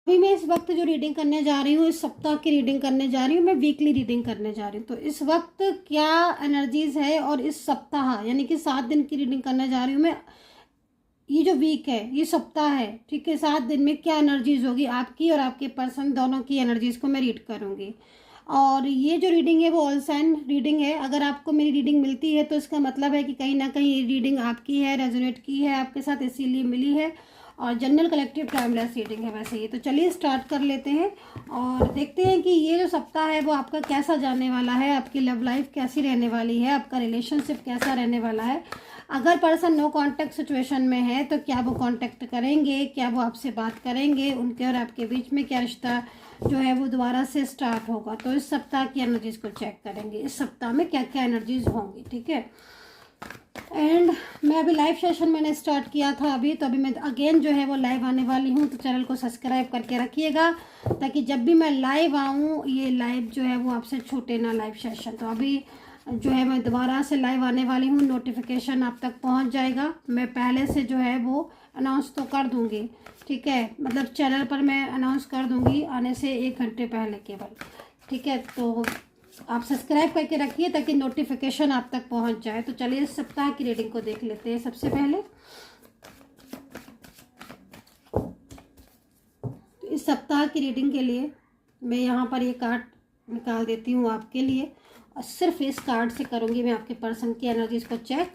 अभी मैं इस वक्त जो रीडिंग करने जा रही हूँ, इस सप्ताह की रीडिंग करने जा रही हूँ, मैं वीकली रीडिंग करने जा रही हूँ। तो इस वक्त क्या एनर्जीज है और इस सप्ताह यानी कि 7 दिन की रीडिंग करने जा रही हूँ मैं। ये जो वीक है, ये सप्ताह है, ठीक है, 7 दिन में क्या एनर्जीज होगी आपकी और आपके पर्सन दोनों की एनर्जीज को मैं रीड करूँगी। और ये जो रीडिंग है वो ऑल साइन रीडिंग है। अगर आपको मेरी रीडिंग मिलती है तो इसका मतलब है कि कहीं ना कहीं ये रीडिंग आपकी है, रेजोनेट की है आपके साथ, इसीलिए मिली है। और जनरल कलेक्टिव टाइमलेस रीडिंग है वैसे ये। तो चलिए स्टार्ट कर लेते हैं और देखते हैं कि ये जो सप्ताह है वो आपका कैसा जाने वाला है, आपकी लव लाइफ कैसी रहने वाली है, आपका रिलेशनशिप कैसा रहने वाला है। अगर पर्सन नो कांटेक्ट सिचुएशन में है तो क्या वो कांटेक्ट करेंगे, क्या वो आपसे बात करेंगे, उनके और आपके बीच में क्या रिश्ता जो है वो दोबारा से स्टार्ट होगा। तो इस सप्ताह की एनर्जीज को चेक करेंगे, इस सप्ताह में क्या क्या एनर्जीज होंगी, ठीक है। एंड मैं अभी लाइव सेशन मैंने स्टार्ट किया था अभी, तो अभी मैं अगेन जो है वो लाइव आने वाली हूँ। तो चैनल को सब्सक्राइब करके रखिएगा ताकि जब भी मैं लाइव आऊँ, ये लाइव जो है वो आपसे छूटे ना लाइव सेशन। तो अभी जो है मैं दोबारा से लाइव आने वाली हूँ, नोटिफिकेशन आप तक पहुँच जाएगा। मैं पहले से जो है वो अनाउंस तो कर दूँगी, ठीक है, मतलब चैनल पर मैं अनाउंस कर दूँगी आने से 1 घंटे पहले केवल, ठीक है। तो आप सब्सक्राइब करके रखिए ताकि नोटिफिकेशन आप तक पहुंच जाए। तो चलिए इस सप्ताह की रीडिंग को देख लेते हैं। सबसे पहले तो इस सप्ताह की रीडिंग के लिए मैं यहाँ पर ये कार्ड निकाल देती हूँ आपके लिए, और सिर्फ इस कार्ड से करूँगी मैं आपके पर्सन की एनर्जीज को चेक,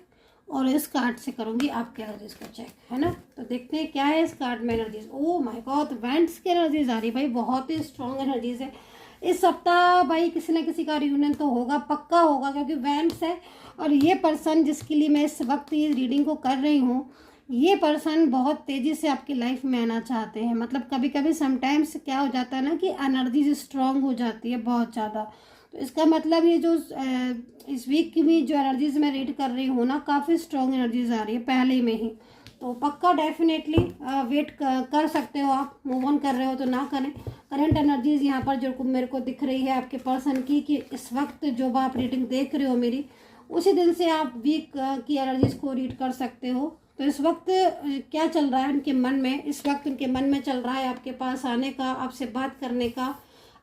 और इस कार्ड से करूँगी आपके एनर्जीज को चेक, है ना। तो देखते हैं क्या है इस कार्ड में energies. Oh my God, vents की एनर्जीज आ रही भाई, बहुत ही स्ट्रॉन्ग एनर्जीज है इस सप्ताह भाई। किसी ना किसी का रियूनियन तो होगा, पक्का होगा, क्योंकि वेंट्स है। और ये पर्सन जिसके लिए मैं इस वक्त ये रीडिंग को कर रही हूँ, ये पर्सन बहुत तेज़ी से आपकी लाइफ में आना चाहते हैं। मतलब कभी कभी समटाइम्स क्या हो जाता है ना कि एनर्जी स्ट्रांग हो जाती है बहुत ज़्यादा। तो इसका मतलब ये जो इस वीक की भी जो एनर्जीज मैं रीड कर रही हूँ ना, काफ़ी स्ट्रॉन्ग एनर्जीज आ रही है पहले में ही। तो पक्का डेफिनेटली वेट कर सकते हो आप। मूव ऑन कर रहे हो तो ना करें। करंट एनर्जीज यहाँ पर जो मेरे को दिख रही है आपके पर्सन की, कि इस वक्त जो आप रीडिंग देख रहे हो मेरी, उसी दिन से आप वीक की एनर्जीज को रीड कर सकते हो। तो इस वक्त क्या चल रहा है उनके मन में, इस वक्त उनके मन में चल रहा है आपके पास आने का, आपसे बात करने का,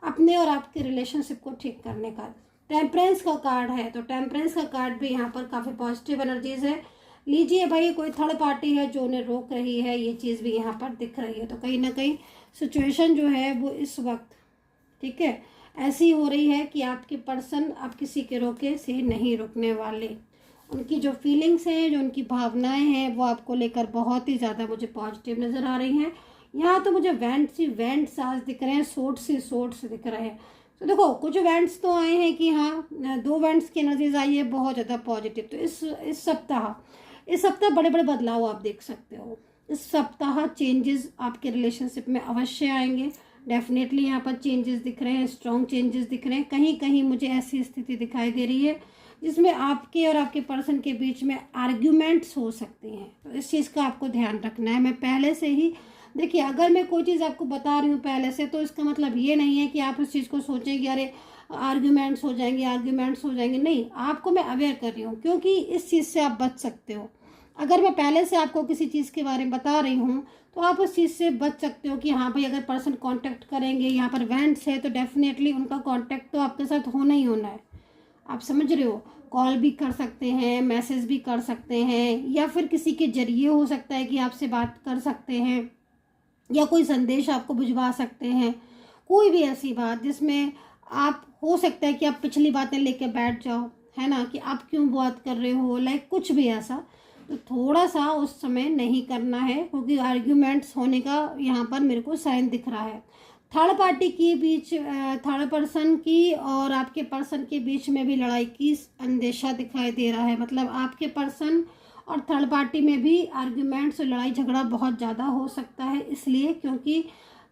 अपने और आपके रिलेशनशिप को ठीक करने का। टेम्परेंस का कार्ड है, तो टेम्परेंस का कार्ड भी यहाँ पर काफ़ी पॉजिटिव एनर्जीज है। लीजिए भाई, कोई थर्ड पार्टी है जो उन्हें रोक रही है, ये चीज़ भी यहाँ पर दिख रही है। तो कहीं ना कहीं सिचुएशन जो है वो इस वक्त, ठीक है, ऐसी हो रही है कि आपके पर्सन अब किसी के रोके से नहीं रुकने वाले। उनकी जो फीलिंग्स हैं, जो उनकी भावनाएं हैं, वो आपको लेकर बहुत ही ज़्यादा मुझे पॉजिटिव नज़र आ रही हैं। यहाँ तो मुझे वेंट्स आज दिख रहे हैं, सोर्ट्स दिख रहे हैं। तो देखो, कुछ वेंट्स तो आए हैं कि हाँ, 2 वेंट्स की एनर्जीज आई है बहुत ज़्यादा पॉजिटिव। तो इस सप्ताह बड़े बड़े बदलाव आप देख सकते हो। इस सप्ताह चेंजेस आपके रिलेशनशिप में अवश्य आएंगे। डेफिनेटली यहाँ पर चेंजेस दिख रहे हैं, स्ट्रॉन्ग चेंजेस दिख रहे हैं। कहीं कहीं मुझे ऐसी स्थिति दिखाई दे रही है जिसमें आपके और आपके पर्सन के बीच में आर्ग्यूमेंट्स हो सकते हैं। तो इस चीज़ का आपको ध्यान रखना है। मैं पहले से ही, देखिए, अगर मैं कोई चीज़ आपको बता रही हूँ पहले से, तो इसका मतलब ये नहीं है कि आप उस चीज़ को सोचें कि अरे आर्ग्यूमेंट्स हो जाएंगे। नहीं, आपको मैं अवेयर कर रही हूँ, क्योंकि इस चीज़ से आप बच सकते हो। अगर मैं पहले से आपको किसी चीज़ के बारे में बता रही हूँ तो आप उस चीज़ से बच सकते हो कि हाँ भाई, अगर पर्सन कांटेक्ट करेंगे, यहाँ पर वेंट्स है, तो डेफिनेटली उनका कांटेक्ट तो आपके साथ होना ही होना है। आप समझ रहे हो, कॉल भी कर सकते हैं, मैसेज भी कर सकते हैं, या फिर किसी के जरिए हो सकता है कि आपसे बात कर सकते हैं, या कोई संदेश आपको भिजवा सकते हैं। कोई भी ऐसी बात जिसमें आप, हो सकता है कि आप पिछली बातें लेके बैठ जाओ, है ना, कि आप क्यों बात कर रहे हो, लाइक कुछ भी ऐसा। तो थोड़ा सा उस समय नहीं करना है, क्योंकि आर्ग्यूमेंट्स होने का यहाँ पर मेरे को साइन दिख रहा है। थर्ड पार्टी के बीच, थर्ड पर्सन की और आपके पर्सन के बीच में भी लड़ाई की अंदेशा दिखाई दे रहा है। मतलब आपके पर्सन और थर्ड पार्टी में भी आर्ग्यूमेंट्स और लड़ाई झगड़ा बहुत ज़्यादा हो सकता है, इसलिए क्योंकि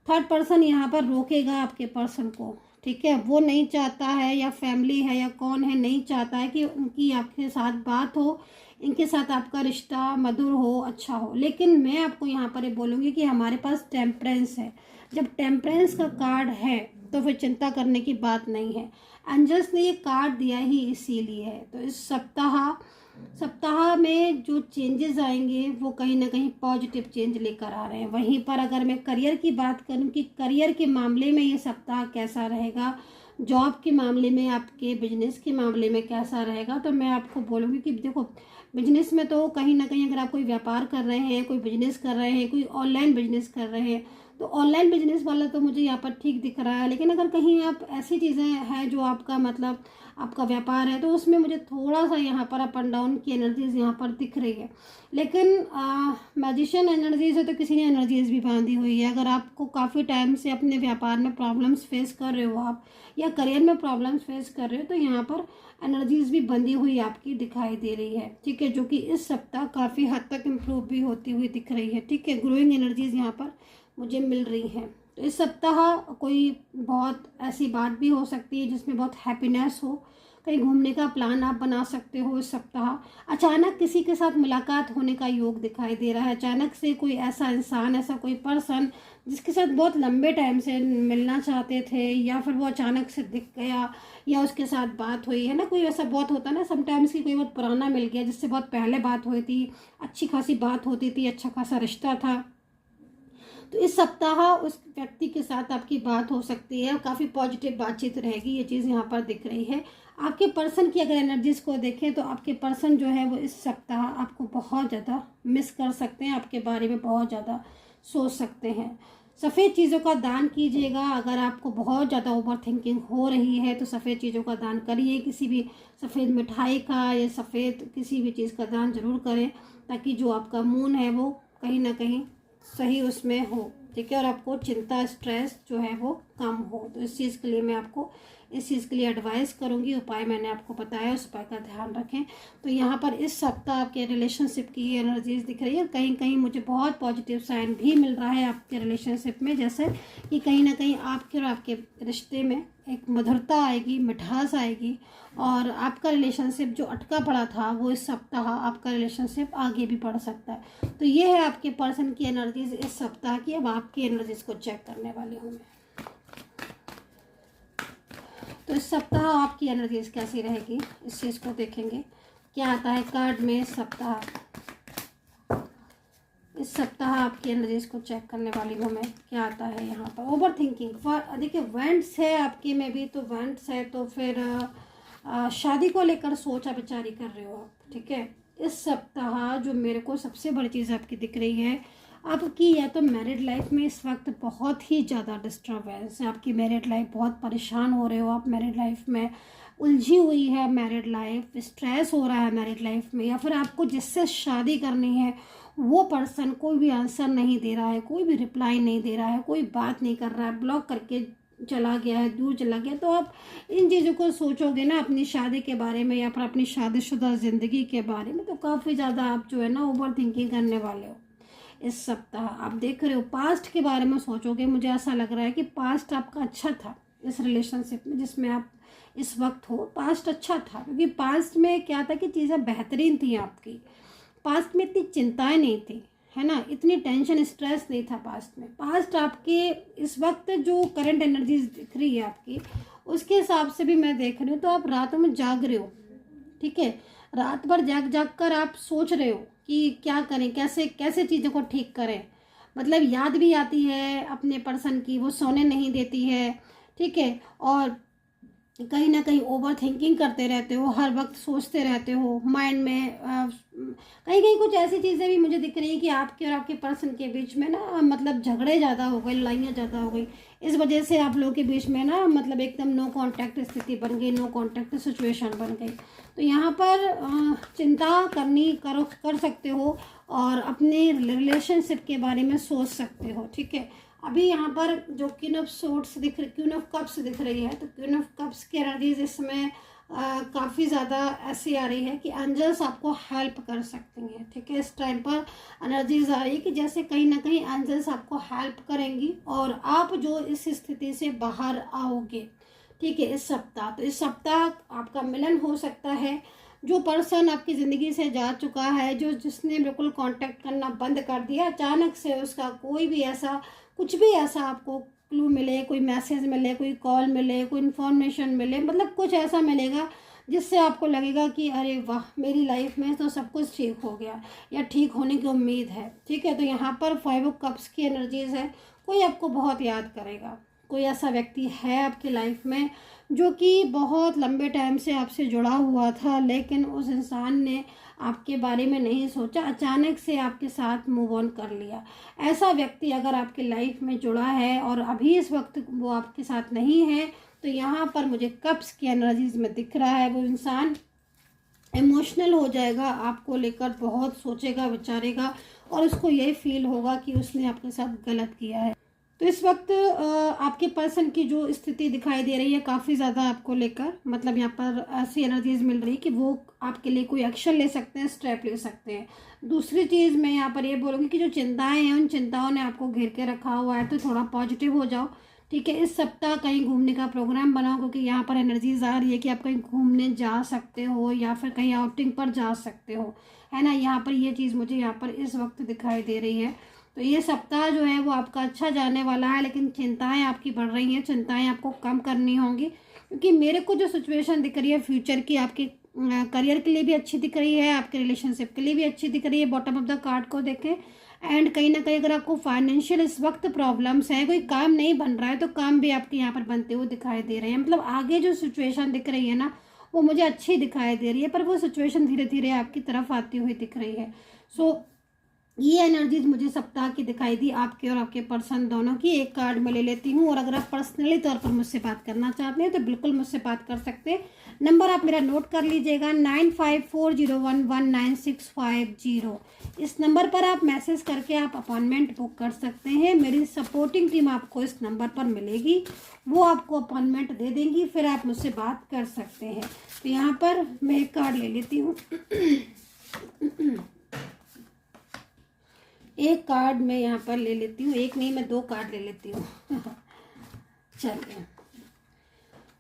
थर्ड पर्सन यहाँ पर रोकेगा आपके पर्सन को, ठीक है। वो नहीं चाहता है, या फैमिली है या कौन है, नहीं चाहता है कि उनकी आपके साथ बात हो, इनके साथ आपका रिश्ता मधुर हो, अच्छा हो। लेकिन मैं आपको यहाँ पर ये बोलूँगी कि हमारे पास टेम्परेंस है। जब टेम्परेंस का कार्ड है तो फिर चिंता करने की बात नहीं है। एंजल्स ने ये कार्ड दिया ही इसीलिए है। तो इस सप्ताह सप्ताह में जो चेंजेस आएंगे वो कहीं ना कहीं पॉजिटिव चेंज लेकर आ रहे हैं। वहीं पर अगर मैं करियर की बात करूं कि करियर के मामले में ये सप्ताह कैसा रहेगा, जॉब के मामले में, आपके बिजनेस के मामले में कैसा रहेगा, तो मैं आपको बोलूँगी कि देखो, बिजनेस में तो कहीं ना कहीं अगर आप कोई व्यापार कर रहे हैं, कोई बिजनेस कर रहे हैं, कोई ऑनलाइन बिजनेस कर रहे हैं, तो ऑनलाइन बिजनेस वाला तो मुझे यहाँ पर ठीक दिख रहा है। लेकिन अगर कहीं आप ऐसी चीज़ें हैं जो आपका मतलब आपका व्यापार है, तो उसमें मुझे थोड़ा सा यहाँ पर अप एंड डाउन की एनर्जीज यहाँ पर दिख रही है। लेकिन मैजिशियन एनर्जीज है तो किसी ने एनर्जीज भी बांधी हुई है। अगर आपको काफ़ी टाइम से अपने व्यापार में प्रॉब्लम्स फेस कर रहे हो आप, या करियर में प्रॉब्लम्स फेस कर रहे हो, तो यहाँ पर एनर्जीज भी बंधी हुई आपकी दिखाई दे रही है। ठीक है, जो कि इस सप्ताह काफ़ी हद तक इम्प्रूव भी होती हुई दिख रही है। ठीक है, ग्रोइंग एनर्जीज यहाँ पर मुझे मिल रही हैं। तो इस सप्ताह कोई बहुत ऐसी बात भी हो सकती है जिसमें बहुत हैप्पीनेस हो, कहीं घूमने का प्लान आप बना सकते हो इस सप्ताह। अचानक किसी के साथ मुलाकात होने का योग दिखाई दे रहा है। अचानक से कोई ऐसा इंसान, ऐसा कोई पर्सन जिसके साथ बहुत लंबे टाइम से मिलना चाहते थे, या फिर वो अचानक से दिख गया, या उसके साथ बात हुई है ना। कोई ऐसा बहुत होता है ना समटाइम्स कि कोई बहुत पुराना मिल गया जिससे बहुत पहले बात हुई थी, अच्छी खासी बात होती थी, अच्छा खासा रिश्ता था। तो इस सप्ताह उस व्यक्ति के साथ आपकी बात हो सकती है, काफ़ी पॉजिटिव बातचीत रहेगी, ये चीज़ यहाँ पर दिख रही है। आपके पर्सन की अगर एनर्जीज को देखें तो आपके पर्सन जो है वो इस सप्ताह आपको बहुत ज़्यादा मिस कर सकते हैं, आपके बारे में बहुत ज़्यादा सोच सकते हैं। सफ़ेद चीज़ों का दान कीजिएगा। अगर आपको बहुत ज़्यादा ओवर थिंकिंग हो रही है तो सफ़ेद चीज़ों का दान करिए। किसी भी सफ़ेद मिठाई का या सफ़ेद किसी भी चीज़ का दान जरूर करें, ताकि जो आपका मून है वो कहीं ना कहीं सही उसमें हो। ठीक है, और आपको चिंता, स्ट्रेस जो है वो कम हो। तो इस चीज़ के लिए मैं आपको इस चीज़ के लिए एडवाइस करूंगी। उपाय मैंने आपको बताया, उस उपाय का ध्यान रखें। तो यहाँ पर इस सप्ताह आपके रिलेशनशिप की एनर्जीज दिख रही है। कहीं कहीं मुझे बहुत पॉजिटिव साइन भी मिल रहा है आपके रिलेशनशिप में, जैसे कि कहीं ना कहीं आपके और आपके रिश्ते में एक मधुरता आएगी, मिठास आएगी, और आपका रिलेशनशिप जो अटका पड़ा था वो इस सप्ताह आपका रिलेशनशिप आगे भी बढ़ सकता है। तो ये है आपके पर्सन की एनर्जीज इस सप्ताह की। अब आपकी एनर्जीज को चेक करने वाली हूँ मैं। तो इस सप्ताह आपकी एनर्जीज कैसी रहेगी, इस चीज़ को देखेंगे। क्या आता है कार्ड में इस सप्ताह आपकी एनर्जीज को चेक करने वाली हूँ मैं। क्या आता है यहाँ पर, ओवर थिंकिंग। देखिए वेंट्स है आपके में भी, तो वेंट्स है तो फिर शादी को लेकर सोचा विचारी कर रहे हो आप। ठीक है, इस सप्ताह जो मेरे को सबसे बड़ी चीज़ आपकी दिख रही है, आपकी या तो मैरिड लाइफ में इस वक्त बहुत ही ज़्यादा डिस्टर्बेंस है। आपकी मैरिड लाइफ, बहुत परेशान हो रहे हो आप, मैरिड लाइफ में उलझी हुई है मैरिड लाइफ, स्ट्रेस हो रहा है मैरिड लाइफ में, या फिर आपको जिससे शादी करनी है वो पर्सन कोई भी आंसर नहीं दे रहा है, कोई भी रिप्लाई नहीं दे रहा है, कोई बात नहीं कर रहा है, ब्लॉक करके चला गया है, दूर चला गया। तो आप इन चीज़ों को सोचोगे ना अपनी शादी के बारे में या फिर अपनी शादीशुदा ज़िंदगी के बारे में, तो काफ़ी ज़्यादा आप जो है ना ओवर थिंकिंग करने वाले हो इस सप्ताह। आप देख रहे हो पास्ट के बारे में सोचोगे। मुझे ऐसा लग रहा है कि पास्ट आपका अच्छा था इस रिलेशनशिप में जिसमें आप इस वक्त हो। पास्ट अच्छा था क्योंकि पास्ट में क्या था कि चीज़ें बेहतरीन थी आपकी। पास्ट में इतनी चिंताएं नहीं थी, है ना, इतनी टेंशन स्ट्रेस नहीं था पास्ट में। पास्ट आपके इस वक्त जो करंट एनर्जीज दिख रही है आपकी, उसके हिसाब से भी मैं देख रही हूँ तो आप रातों में जाग रहे हो। ठीक है, रात भर जाग जाग कर आप सोच रहे हो कि क्या करें, कैसे कैसे चीज़ों को ठीक करें। मतलब याद भी आती है अपने पर्सन की, वो सोने नहीं देती है। ठीक है, और कहीं ना कहीं ओवर थिंकिंग करते रहते हो, हर वक्त सोचते रहते हो माइंड में। कहीं कहीं कुछ ऐसी चीज़ें भी मुझे दिख रही है कि आपके और आपके पर्सन के बीच में ना मतलब झगड़े ज़्यादा हो गए, लड़ाइयाँ ज़्यादा हो गई। इस वजह से आप लोगों के बीच में ना मतलब एकदम नो कांटेक्ट स्थिति बन गई, नो कांटेक्ट सिचुएशन बन गई। तो यहाँ पर चिंता कर सकते हो और अपने रिलेशनशिप के बारे में सोच सकते हो। ठीक है, अभी यहाँ पर जो queen of swords queen of cups दिख रही है, तो क्वीन ऑफ कप्स की एनर्जीज इसमें काफ़ी ज़्यादा ऐसी आ रही है कि एंजल्स आपको हेल्प कर सकती हैं। ठीक है, इस टाइम पर एनर्जीज आ रही है कि जैसे कहीं ना कहीं एंजल्स आपको हेल्प करेंगी और आप जो इस स्थिति से बाहर आओगे। ठीक है, इस सप्ताह, तो इस सप्ताह आपका मिलन हो सकता है। जो पर्सन आपकी ज़िंदगी से जा चुका है, जिसने बिल्कुल कांटेक्ट करना बंद कर दिया, अचानक से उसका कोई भी ऐसा कुछ भी ऐसा आपको क्लू मिले, कोई मैसेज मिले, कोई कॉल मिले, कोई इन्फॉर्मेशन मिले, मतलब कुछ ऐसा मिलेगा जिससे आपको लगेगा कि अरे वाह, मेरी लाइफ में तो सब कुछ ठीक हो गया या ठीक होने की उम्मीद है। ठीक है, तो यहाँ पर 5 ऑफ कप्स की एनर्जीज है। कोई आपको बहुत याद करेगा, कोई ऐसा व्यक्ति है आपकी लाइफ में जो कि बहुत लंबे टाइम से आपसे जुड़ा हुआ था, लेकिन उस इंसान ने आपके बारे में नहीं सोचा, अचानक से आपके साथ मूव ऑन कर लिया। ऐसा व्यक्ति अगर आपकी लाइफ में जुड़ा है और अभी इस वक्त वो आपके साथ नहीं है, तो यहाँ पर मुझे कप्स की एनर्जीज में दिख रहा है वो इंसान इमोशनल हो जाएगा, आपको लेकर बहुत सोचेगा विचारेगा और उसको ये फील होगा कि उसने आपके साथ गलत किया है। तो इस वक्त आपके पर्सन की जो स्थिति दिखाई दे रही है काफ़ी ज़्यादा आपको लेकर, मतलब यहाँ पर ऐसी एनर्जीज मिल रही है कि वो आपके लिए कोई एक्शन ले सकते हैं, स्टेप ले सकते हैं। दूसरी चीज़ मैं यहाँ पर ये बोलूँगी कि जो चिंताएं हैं उन चिंताओं ने आपको घेर के रखा हुआ है, तो थोड़ा पॉजिटिव हो जाओ। ठीक है, इस सप्ताह कहीं घूमने का प्रोग्राम बनाओ, क्योंकि यहाँ पर एनर्जीज आ रही है कि आप कहीं घूमने जा सकते हो या फिर कहीं आउटिंग पर जा सकते हो, है ना। यहाँ पर ये चीज़ मुझे यहाँ पर इस वक्त दिखाई दे रही है। तो ये सप्ताह जो है वो आपका अच्छा जाने वाला है, लेकिन चिंताएं आपकी बढ़ रही हैं, चिंताएं आपको कम करनी होंगी, क्योंकि मेरे को जो सिचुएशन दिख रही है फ्यूचर की, आपके करियर के लिए भी अच्छी दिख रही है, आपके रिलेशनशिप के लिए भी अच्छी दिख रही है। बॉटम ऑफ द कार्ड को देखें, एंड कहीं ना कहीं अगर आपको फाइनेंशियल इस वक्त प्रॉब्लम्स है, कोई काम नहीं बन रहा है, तो काम भी आपके यहाँ पर बनते हुए दिखाई दे रहे हैं। मतलब आगे जो सिचुएशन दिख रही है ना वो मुझे अच्छी दिखाई दे रही है, पर वो सिचुएशन धीरे धीरे आपकी तरफ आती हुई दिख रही है। सो ये एनर्जीज मुझे सप्ताह की दिखाई दी, आपके और आपके पर्सन दोनों की। एक कार्ड मैं ले लेती हूँ, और अगर आप पर्सनली तौर पर मुझसे बात करना चाहते हैं तो बिल्कुल मुझसे बात कर सकते हैं। नंबर आप मेरा नोट कर लीजिएगा, 9540119650। इस नंबर पर आप मैसेज करके आप अपॉइंटमेंट बुक कर सकते हैं। मेरी सपोर्टिंग टीम आपको इस नंबर पर मिलेगी, वो आपको अपॉइंटमेंट दे देंगी, फिर आप मुझसे बात कर सकते हैं। तो यहाँ पर मैं एक कार्ड ले लेती हूँ। एक कार्ड मैं यहाँ पर ले लेती हूँ, एक नहीं मैं 2 कार्ड ले लेती हूँ। चलिए,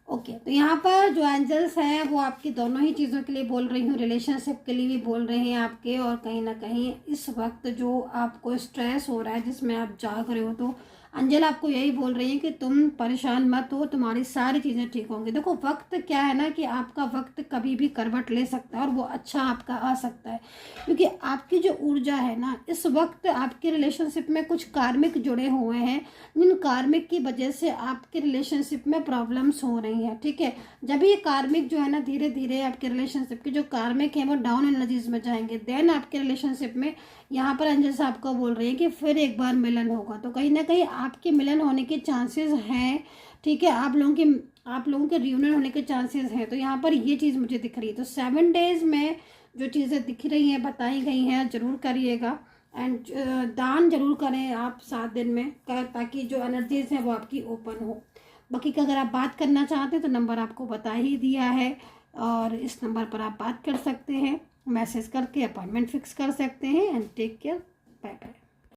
ओके। तो यहाँ पर जो एंजल्स हैं वो आपकी दोनों ही चीज़ों के लिए बोल रही हूँ, रिलेशनशिप के लिए भी बोल रहे हैं आपके, और कहीं ना कहीं इस वक्त जो आपको स्ट्रेस हो रहा है जिसमें आप जाग रहे हो, तो अंजल आपको यही बोल रही है कि तुम परेशान मत हो, तुम्हारी सारी चीज़ें ठीक होंगी। देखो वक्त क्या है ना कि आपका वक्त कभी भी करवट ले सकता है और वो अच्छा आपका आ सकता है, क्योंकि आपकी जो ऊर्जा है ना इस वक्त आपके रिलेशनशिप में कुछ कार्मिक जुड़े हुए हैं, जिन कार्मिक की वजह से आपके रिलेशनशिप में प्रॉब्लम्स हो रही हैं। ठीक है, जब ये कार्मिक जो है ना धीरे धीरे आपके रिलेशनशिप के जो कार्मिक हैं वो डाउन एनर्जीज में जाएंगे, देन आपके रिलेशनशिप में यहाँ पर अंजल साहब को बोल रही है कि फिर एक बार मिलन होगा। तो कहीं ना कहीं आपके मिलन होने के चांसेस हैं। ठीक है, आप लोगों के रियूनियन होने के चांसेस हैं। तो यहाँ पर ये चीज़ मुझे दिख रही है। तो 7 डेज में जो चीज़ें दिख रही हैं बताई गई हैं ज़रूर करिएगा, एंड दान जरूर करें आप 7 दिन में, ताकि जो एनर्जीज हैं वो आपकी ओपन हो। बाकी का अगर आप बात करना चाहते हैं तो नंबर आपको बता ही दिया है, और इस नंबर पर आप बात कर सकते हैं, मैसेज करके अपॉइंटमेंट फिक्स कर सकते हैं। And take care, bye bye.